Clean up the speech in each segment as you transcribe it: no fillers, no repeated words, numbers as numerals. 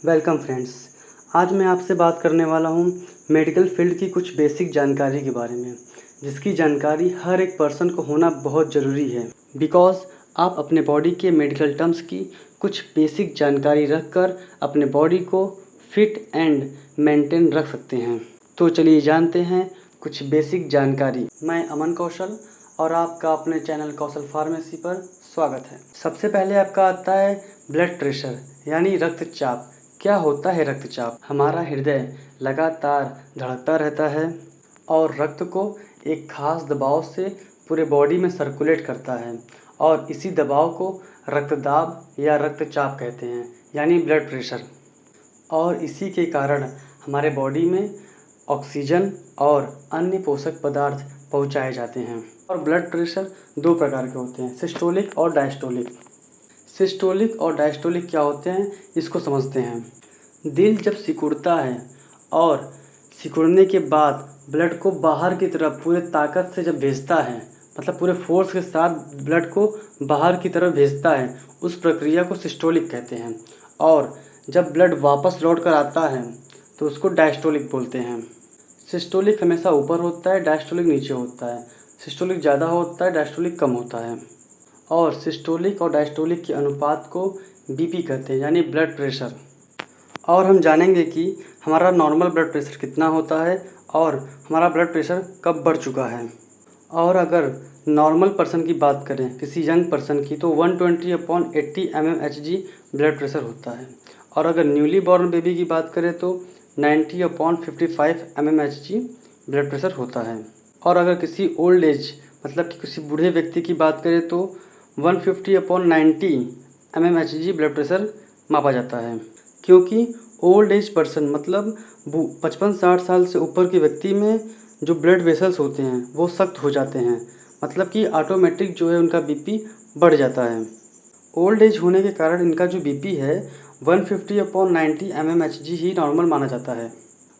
Welcome friends. आज मैं आपसे बात करने वाला हूँ मेडिकल फील्ड की कुछ बेसिक जानकारी के बारे में, जिसकी जानकारी हर एक पर्सन को होना बहुत ज़रूरी है। बिकॉज़ आप अपने बॉडी के मेडिकल टर्म्स की कुछ बेसिक जानकारी रखकर अपने बॉडी को फिट एंड मेंटेन रख सकते हैं। तो चलिए जानते हैं कुछ बेसिक जानकारी। मैं अमन कौशल और आपका अपने चैनल कौशल फार्मेसी पर स्वागत है। सबसे पहले आपका आता है ब्लड प्रेशर यानी रक्तचाप। क्या होता है रक्तचाप? हमारा हृदय लगातार धड़कता रहता है और रक्त को एक खास दबाव से पूरे बॉडी में सर्कुलेट करता है और इसी दबाव को रक्तदाब या रक्तचाप कहते हैं यानी ब्लड प्रेशर। और इसी के कारण हमारे बॉडी में ऑक्सीजन और अन्य पोषक पदार्थ पहुंचाए जाते हैं। और ब्लड प्रेशर दो प्रकार के होते हैं, सिस्टोलिक और डायस्टोलिक। सिस्टोलिक और डायस्टोलिक क्या होते हैं इसको समझते हैं। दिल जब सिकुड़ता है और सिकुड़ने के बाद ब्लड को बाहर की तरफ पूरे ताकत से जब भेजता है, मतलब पूरे फोर्स के साथ ब्लड को बाहर की तरफ भेजता है, उस प्रक्रिया को सिस्टोलिक कहते हैं। और जब ब्लड वापस लौट कर आता है तो उसको डायस्टोलिक बोलते हैं। सिस्टोलिक हमेशा ऊपर होता है, डायस्टोलिक नीचे होता है। सिस्टोलिक ज़्यादा होता है, डायस्टोलिक कम होता है। और सिस्टोलिक और डायस्टोलिक के अनुपात को बीपी कहते हैं यानी ब्लड प्रेशर। और हम जानेंगे कि हमारा नॉर्मल ब्लड प्रेशर कितना होता है और हमारा ब्लड प्रेशर कब बढ़ चुका है। और अगर नॉर्मल पर्सन की बात करें, किसी यंग पर्सन की, तो 120/80 mmHg ब्लड प्रेशर होता है। और अगर न्यूली बॉर्न बेबी की बात करें तो 90/55 mmHg ब्लड प्रेशर होता है। और अगर किसी ओल्ड एज मतलब कि किसी बूढ़े व्यक्ति की बात करें तो 150/90 mmHg ब्लड प्रेशर मापा जाता है। क्योंकि ओल्ड एज पर्सन मतलब 55-60 साल से ऊपर के व्यक्ति में जो ब्लड वेसल्स होते हैं वो सख्त हो जाते हैं, मतलब कि ऑटोमेटिक जो है उनका बीपी बढ़ जाता है। ओल्ड एज होने के कारण इनका जो बीपी है 150/90 mmHg ही नॉर्मल माना जाता है।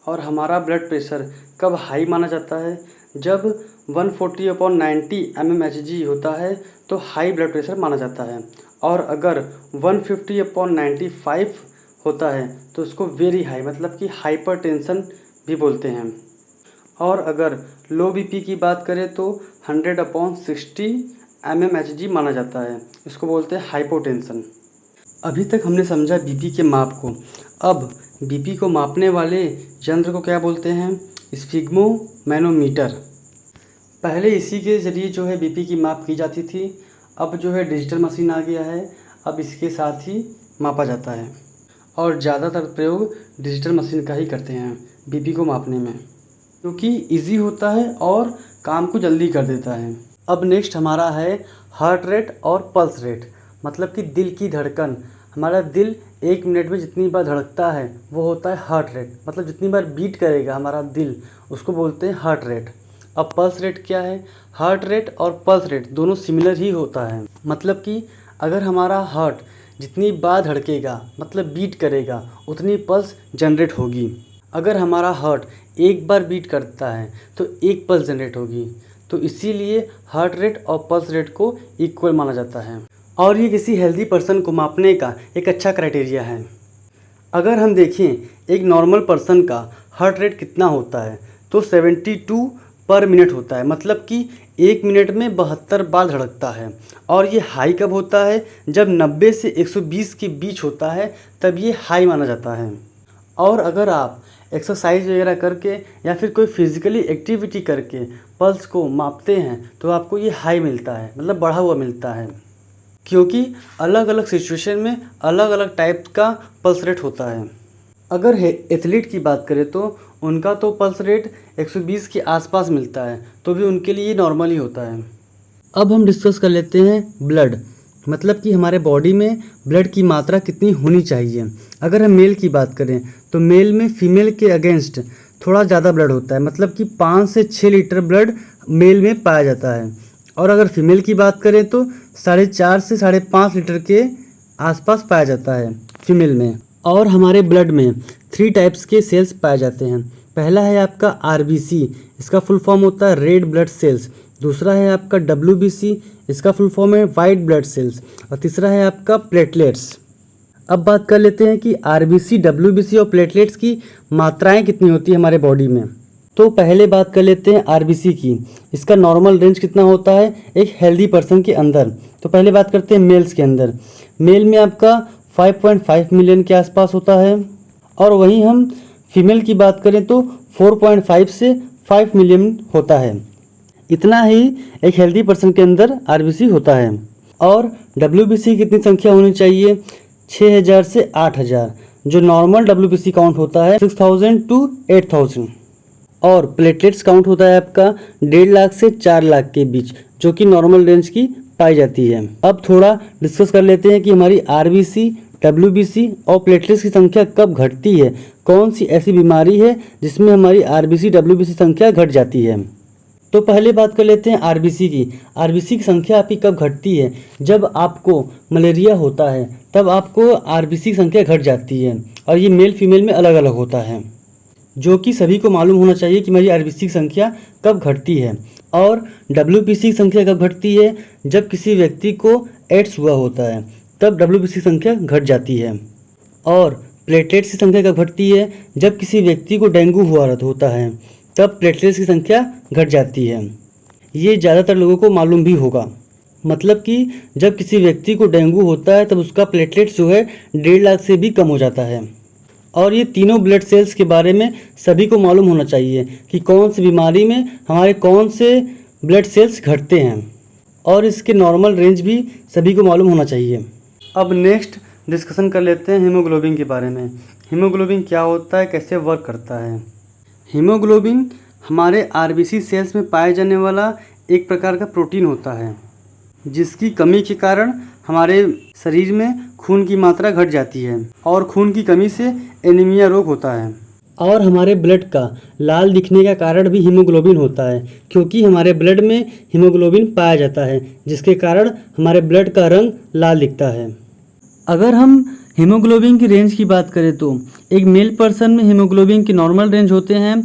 और हमारा ब्लड प्रेशर कब हाई माना जाता है? जब 140/90 mmHg होता है तो हाई ब्लड प्रेशर माना जाता है। और अगर 150/95 होता है तो उसको वेरी हाई मतलब कि हाइपरटेंशन भी बोलते हैं। और अगर लो बीपी की बात करें तो 100/60 mmHg माना जाता है, इसको बोलते हैं हाइपोटेंशन। अभी तक हमने समझा बीपी के माप को। अब बीपी को मापने वाले यंत्र को क्या बोलते हैं? स्फिग्मोमैनोमीटर। पहले इसी के ज़रिए जो है बीपी की माप की जाती थी। अब जो है डिजिटल मशीन आ गया है, अब इसके साथ ही मापा जाता है। और ज़्यादातर प्रयोग डिजिटल मशीन का ही करते हैं बीपी को मापने में, क्योंकि इजी होता है और काम को जल्दी कर देता है। अब नेक्स्ट हमारा है हार्ट रेट और पल्स रेट, मतलब कि दिल की धड़कन। हमारा दिल 1 मिनट में जितनी बार धड़कता है वो होता है हार्ट रेट, मतलब जितनी बार बीट करेगा हमारा दिल उसको बोलते हैं हार्ट रेट। अब पल्स रेट क्या है? हार्ट रेट और पल्स रेट दोनों सिमिलर ही होता है, मतलब कि अगर हमारा हार्ट जितनी बार धड़केगा मतलब बीट करेगा उतनी पल्स जनरेट होगी। अगर हमारा हार्ट एक बार बीट करता है तो एक पल्स जनरेट होगी। तो इसीलिए हार्ट रेट और पल्स रेट को इक्वल माना जाता है और ये किसी हेल्दी पर्सन को मापने का एक अच्छा क्राइटेरिया है। अगर हम देखें एक नॉर्मल पर्सन का हार्ट रेट कितना होता है तो 72 पर मिनट होता है, मतलब कि 1 मिनट में 72 बार धड़कता है। और ये हाई कब होता है? जब 90 से 120 के बीच होता है, तब ये हाई माना जाता है। और अगर आप एक्सरसाइज वगैरह करके या फिर कोई फिज़िकली एक्टिविटी करके पल्स को मापते हैं तो आपको ये हाई मिलता है, मतलब बढ़ा हुआ मिलता है, क्योंकि अलग अलग सिचुएशन में अलग अलग टाइप का पल्स रेट होता है। अगर एथलीट की बात करें तो उनका तो पल्स रेट 120 के आसपास मिलता है, तो भी उनके लिए नॉर्मल ही होता है। अब हम डिस्कस कर लेते हैं ब्लड, मतलब कि हमारे बॉडी में ब्लड की मात्रा कितनी होनी चाहिए। अगर हम मेल की बात करें तो मेल में फीमेल के अगेंस्ट थोड़ा ज़्यादा ब्लड होता है, मतलब कि 5 से 6 लीटर ब्लड मेल में पाया जाता है। और अगर फीमेल की बात करें तो 4.5 से 5.5 लीटर के आसपास पाया जाता है फीमेल में। और हमारे ब्लड में 3 टाइप्स के सेल्स पाए जाते हैं। पहला है आपका आरबीसी, इसका फुल फॉर्म होता है रेड ब्लड सेल्स। दूसरा है आपका डब्ल्यूबीसी, इसका फुल फॉर्म है वाइट ब्लड सेल्स। और तीसरा है आपका प्लेटलेट्स। अब बात कर लेते हैं कि आरबीसी, डब्ल्यूबीसी और प्लेटलेट्स की मात्राएं कितनी होती है हमारे बॉडी में। तो पहले बात कर लेते हैं आरबीसी की। इसका नॉर्मल रेंज कितना होता है एक हेल्दी पर्सन के अंदर। तो पहले बात करते हैं मेल्स के अंदर। मेल में आपका 5.5 मिलियन के आसपास होता है, और वहीं हम फीमेल की बात करें तो 4.5 से 5 मिलियन होता है। इतना ही एक हेल्दी पर्सन के अंदर आरबीसी होता है। और डब्ल्यूबीसी की कितनी संख्या होनी चाहिए? 6000 से 8000। जो नॉर्मल डब्ल्यूबीसी काउंट होता है 6000 टू 8000। और प्लेटलेट्स काउंट होता है आपका 1.5 लाख से 4 लाख के बीच, जो कि नॉर्मल रेंज की पाई जाती है। अब थोड़ा डिस्कस कर लेते हैं कि हमारी आरबीसी, डब्ल्यूबीसी और प्लेटलेट्स की संख्या कब घटती है। कौन सी ऐसी बीमारी है जिसमें हमारी आरबीसी, डब्ल्यूबीसी संख्या घट जाती है। तो पहले बात कर लेते हैं आरबीसी की। आरबीसी की संख्या आपकी कब घटती है? जब आपको मलेरिया होता है तब आपको आरबीसी की संख्या घट जाती है, और ये मेल फीमेल में अलग अलग होता है, जो कि सभी को मालूम होना चाहिए कि मेरी आरबीसी की संख्या कब घटती है। और डब्ल्यूबीसी की संख्या कब घटती है? जब किसी व्यक्ति को एड्स हुआ होता है तब डब्ल्यूबीसी की संख्या घट जाती है। और प्लेटलेट्स की संख्या कब घटती है? जब किसी व्यक्ति को डेंगू हुआ होता है तब प्लेटलेट्स की संख्या घट जाती है। ये ज़्यादातर लोगों को मालूम भी होगा। मतलब कि जब किसी व्यक्ति को डेंगू होता है तब उसका प्लेटलेट्स जो है 1.5 लाख से भी कम हो जाता है। और ये तीनों ब्लड सेल्स के बारे में सभी को मालूम होना चाहिए कि कौन सी बीमारी में हमारे कौन से ब्लड सेल्स घटते हैं, और इसके नॉर्मल रेंज भी सभी को मालूम होना चाहिए। अब नेक्स्ट डिस्कशन कर लेते हैं हीमोग्लोबिन के बारे में। हीमोग्लोबिन क्या होता है, कैसे वर्क करता है। हीमोग्लोबिन हमारे आरबीसी सेल्स में पाया जाने वाला एक प्रकार का प्रोटीन होता है, जिसकी कमी के कारण हमारे शरीर में खून की मात्रा घट जाती है, और खून की कमी से एनीमिया रोग होता है। और हमारे ब्लड का लाल दिखने का कारण भी हीमोग्लोबिन होता है, क्योंकि हमारे ब्लड में हीमोग्लोबिन पाया जाता है, जिसके कारण हमारे ब्लड का रंग लाल दिखता है। अगर हम हीमोग्लोबिन की रेंज की बात करें तो एक मेल पर्सन में हीमोग्लोबिन की नॉर्मल रेंज होते हैं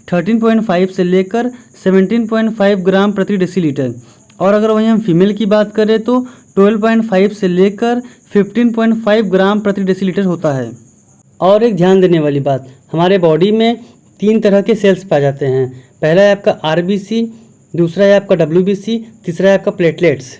13.5 से लेकर 17.5 ग्राम प्रति डेसीलीटर। और अगर वहीं हम फीमेल की बात करें तो 12.5 से लेकर 15.5 ग्राम प्रति डेसीलीटर होता है। और एक ध्यान देने वाली बात, हमारे बॉडी में 3 तरह के सेल्स पाए जाते हैं। पहला है आपका आरबीसी, दूसरा है आपका डब्ल्यूबीसी, तीसरा है आपका प्लेटलेट्स।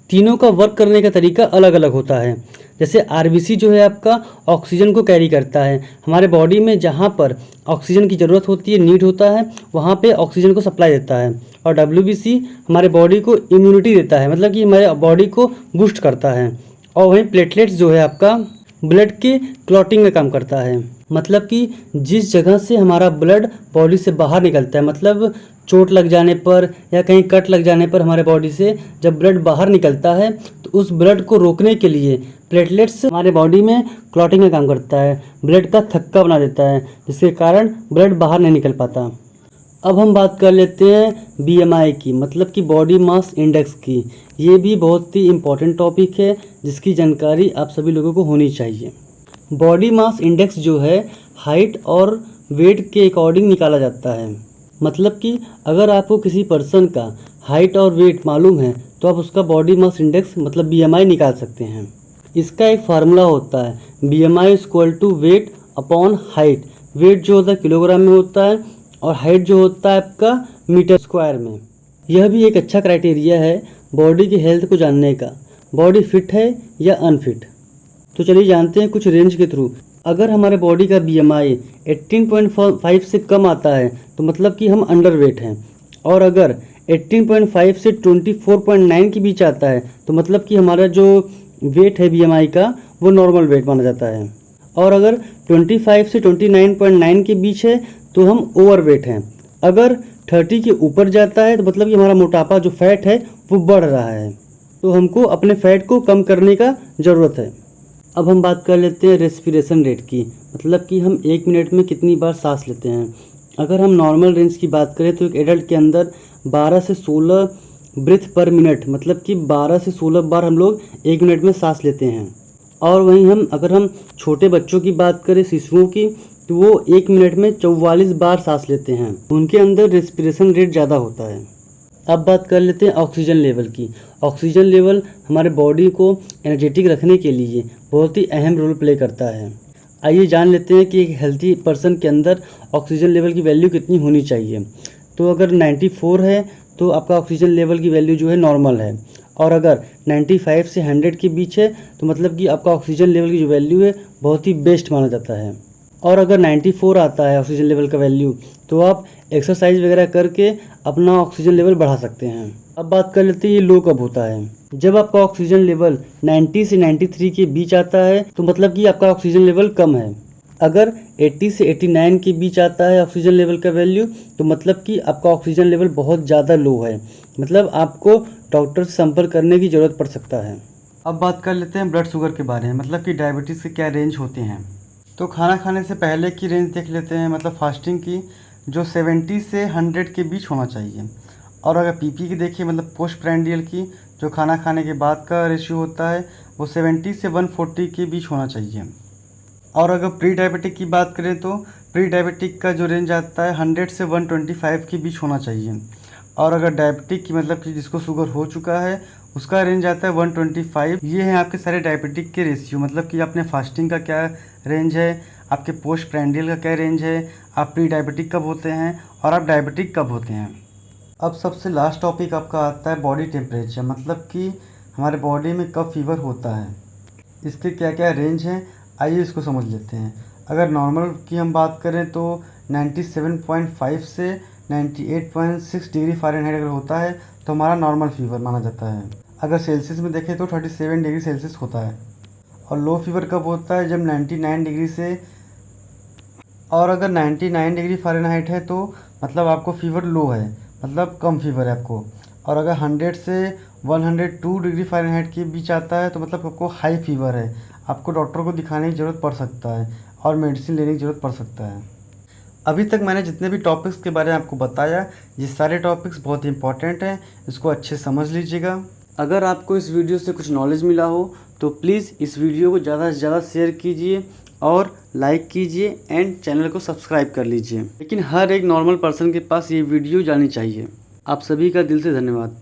तीनों का वर्क करने का तरीका अलग अलग होता है। जैसे आरबीसी जो है आपका ऑक्सीजन को कैरी करता है। हमारे बॉडी में जहाँ पर ऑक्सीजन की ज़रूरत होती है, नीड होता है, वहाँ पे ऑक्सीजन को सप्लाई देता है। और डब्ल्यूबीसी हमारे बॉडी को इम्यूनिटी देता है, मतलब कि हमारे बॉडी को बूस्ट करता है। और वहीं प्लेटलेट्स जो है आपका ब्लड के क्लॉटिंग में काम करता है, मतलब कि जिस जगह से हमारा ब्लड बॉडी से बाहर निकलता है, मतलब चोट लग जाने पर या कहीं कट लग जाने पर हमारे बॉडी से जब ब्लड बाहर निकलता है तो उस ब्लड को रोकने के लिए प्लेटलेट्स हमारे बॉडी में क्लॉटिंग का काम करता है, ब्लड का थक्का बना देता है, जिसके कारण ब्लड बाहर नहीं निकल पाता। अब हम बात कर लेते हैं बीएमआई की, मतलब कि बॉडी मास इंडेक्स की। ये भी बहुत ही इम्पॉर्टेंट टॉपिक है, जिसकी जानकारी आप सभी लोगों को होनी चाहिए। बॉडी मास इंडेक्स जो है हाइट और वेट के अकॉर्डिंग निकाला जाता है। मतलब कि अगर आपको किसी पर्सन का हाइट और वेट मालूम है तो आप उसका बॉडी मास इंडेक्स मतलब बीएमआई निकाल सकते हैं। इसका एक फार्मूला होता है BMI equal to weight upon height. Weight जो होता है किलोग्राम में होता है और हाइट जो होता है आपका मीटर स्क्वायर में। यह भी एक अच्छा क्राइटेरिया है बॉडी की हेल्थ को जानने का, बॉडी फिट है या अनफिट। तो चलिए जानते हैं कुछ रेंज के थ्रू। अगर हमारे बॉडी का बीएमआई 18.5 से कम आता है तो मतलब कि हम अंडर वेट हैं, और अगर 18.5 से 24.9 के बीच आता है तो मतलब कि हमारा जो वेट है बीएमआई का वो नॉर्मल वेट माना जाता है, और अगर 25 से 29.9 के बीच है तो हम ओवर वेट हैं। अगर 30 के ऊपर जाता है तो मतलब कि हमारा मोटापा जो फैट है वो बढ़ रहा है, तो हमको अपने फैट को कम करने का ज़रूरत है। अब हम बात कर लेते हैं रेस्पिरेशन रेट की, मतलब कि हम 1 मिनट में कितनी बार सांस लेते हैं। अगर हम नॉर्मल रेंज की बात करें तो एक एडल्ट के अंदर 12 से 16 ब्रीथ पर मिनट, मतलब कि 12 से 16 बार हम लोग 1 मिनट में सांस लेते हैं। और वहीं अगर हम छोटे बच्चों की बात करें, शिशुओं की, तो वो 1 मिनट में 44 बार सांस लेते हैं। उनके अंदर रेस्पिरेशन रेट ज़्यादा होता है। अब बात कर लेते हैं ऑक्सीजन लेवल की। ऑक्सीजन लेवल हमारे बॉडी को एनर्जेटिक रखने के लिए बहुत ही अहम रोल प्ले करता है। आइए जान लेते हैं कि एक हेल्थी पर्सन के अंदर ऑक्सीजन लेवल की वैल्यू कितनी होनी चाहिए। तो अगर 94 है तो आपका ऑक्सीजन लेवल की वैल्यू जो है नॉर्मल है, और अगर 95 से 100 के बीच है तो मतलब कि आपका ऑक्सीजन लेवल की जो वैल्यू है बहुत ही बेस्ट माना जाता है। और अगर 94 आता है ऑक्सीजन लेवल का वैल्यू तो आप एक्सरसाइज वगैरह करके अपना ऑक्सीजन लेवल बढ़ा सकते हैं। अब बात कर लेते हैं ये लो कब होता है। जब आपका ऑक्सीजन लेवल 90 से 93 के बीच आता है तो मतलब कि आपका ऑक्सीजन लेवल कम है। अगर 80 से 89 के बीच आता है ऑक्सीजन लेवल का वैल्यू तो मतलब कि आपका ऑक्सीजन लेवल बहुत ज़्यादा लो है, मतलब आपको डॉक्टर से संपर्क करने की ज़रूरत पड़ सकता है। अब बात कर लेते हैं ब्लड शुगर के बारे में, मतलब कि डायबिटीज़ के क्या रेंज होते हैं। तो खाना खाने से पहले की रेंज देख लेते हैं, मतलब फास्टिंग की, जो 70 से 100 के बीच होना चाहिए। और अगर पीपी की देखिए, मतलब पोस्ट प्रैंडियल की, जो खाना खाने के बाद का रेशियो होता है वो 70 से 140 के बीच होना चाहिए। और अगर प्री डायबिटिक की बात करें तो प्री डायबिटिक का जो रेंज आता है 100 से 125 के बीच होना चाहिए। और अगर डायबिटिक की, मतलब कि जिसको शुगर हो चुका है, उसका रेंज आता है 125। ये हैं आपके सारे डायबिटिक के रेशियो, मतलब कि आपने फास्टिंग का क्या रेंज है, आपके पोस्ट प्रैंडियल का क्या रेंज है, आप प्री डायबिटिक कब होते हैं और आप डायबिटिक कब होते हैं। अब सबसे लास्ट टॉपिक आपका आता है बॉडी टेम्परेचर, मतलब कि हमारे बॉडी में कब फीवर होता है, इसके क्या क्या रेंज हैं, आइए इसको समझ लेते हैं। अगर नॉर्मल की हम बात करें तो 97.5 से 98.6 डिग्री फ़ारेनहाइट अगर होता है तो हमारा नॉर्मल फीवर माना जाता है। अगर सेल्सियस में देखें तो 37 डिग्री सेल्सियस होता है। और लो फीवर कब होता है, जब 99 डिग्री से, और अगर 99 डिग्री फ़ारेनहाइट है तो मतलब आपको फीवर लो है, मतलब कम फीवर है आपको। और अगर 100 से 102 डिग्री फ़ारेनहाइट के बीच आता है तो मतलब आपको हाई फीवर है, आपको डॉक्टर को दिखाने की ज़रूरत पड़ सकता है और मेडिसिन लेने की ज़रूरत पड़ सकता है। अभी तक मैंने जितने भी टॉपिक्स के बारे में आपको बताया, ये सारे टॉपिक्स बहुत इंपॉर्टेंट हैं, इसको अच्छे समझ लीजिएगा। अगर आपको इस वीडियो से कुछ नॉलेज मिला हो तो प्लीज़ इस वीडियो को ज़्यादा से ज़्यादा शेयर कीजिए और लाइक कीजिए एंड चैनल को सब्सक्राइब कर लीजिए। लेकिन हर एक नॉर्मल पर्सन के पास ये वीडियो जानी चाहिए। आप सभी का दिल से धन्यवाद।